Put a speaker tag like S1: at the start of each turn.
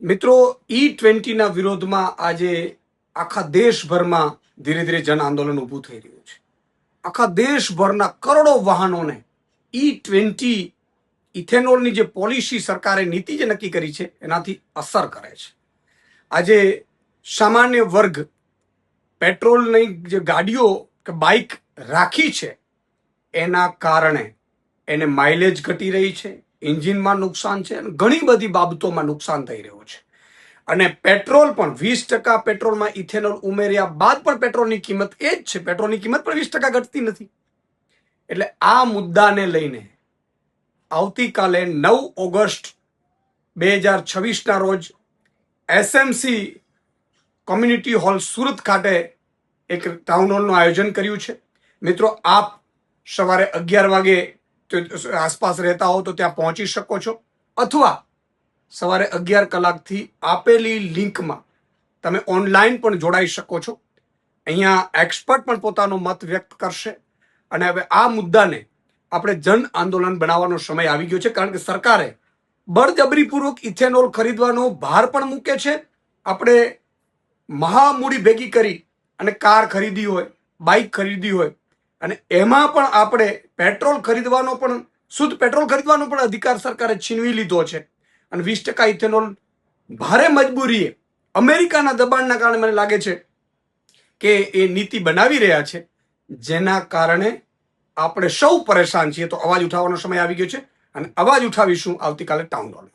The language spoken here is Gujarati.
S1: મિત્રો E20ના વિરોધમાં આજે આખા દેશભરમાં ધીરે ધીરે જન આંદોલન ઊભું થઈ રહ્યું છે. આખા દેશભરના કરોડો વાહનોને E20 ઇથેનોલની જે પોલિસી સરકારે નીતિ જે નક્કી કરી છે એનાથી અસર કરે છે. આજે સામાન્ય વર્ગ પેટ્રોલની જે ગાડીઓ કે બાઇક રાખી છે એના કારણે એને માઇલેજ ઘટી રહી છે, એન્જિનમાં નુકસાન છે, અને ઘણી બધી બાબતોમાં નુકસાન થઈ રહ્યું છે. અને પેટ્રોલ પણ 20% પેટ્રોલમાં ઇથેનોલ ઉમેર્યા બાદ પણ પેટ્રોલની કિંમત એ જ છે. પેટ્રોલની કિંમત પણ 20% ઘટતી નથી. એટલે આ મુદ્દાને લઈને આવતીકાલે 9 ઓગસ્ટ 2026ના રોજ SMC કોમ્યુનિટી હોલ સુરત ખાતે એક ટાઉન હોલનું આયોજન કર્યું છે. મિત્રો, આપ સવારે 11 વાગે આસપાસ રહેતા હો તો ત્યાં પહોંચી શકો છો, અથવા સવારે 11 કલાકથી આપેલી લિંકમાં તમે ઓનલાઈન પણ જોડાઈ શકો છો. અહીંયા એક્સપર્ટ પણ પોતાનો મત વ્યક્ત કરશે. અને હવે આ મુદ્દાને આપણે જન આંદોલન બનાવવાનો સમય આવી ગયો છે, કારણ કે સરકારે બળજબરીપૂર્વક ઇથેનોલ ખરીદવાનો ભાર પણ મૂકે છે. આપણે મહામૂડી ભેગી કરી અને કાર ખરીદી હોય, બાઇક ખરીદી હોય, અને એમાં પણ આપણે પેટ્રોલ ખરીદવાનો પણ શુદ્ધ પેટ્રોલ ખરીદવાનો પણ અધિકાર સરકારે છીનવી લીધો છે. અને 20% ઇથેનોલ ભારે મજબૂરીએ અમેરિકાના દબાણના કારણે મને લાગે છે કે એ નીતિ બનાવી રહ્યા છે, જેના કારણે આપણે સૌ પરેશાન છીએ. તો અવાજ ઉઠાવવાનો સમય આવી ગયો છે અને અવાજ ઉઠાવીશું આવતીકાલે ટાઉન હોલ.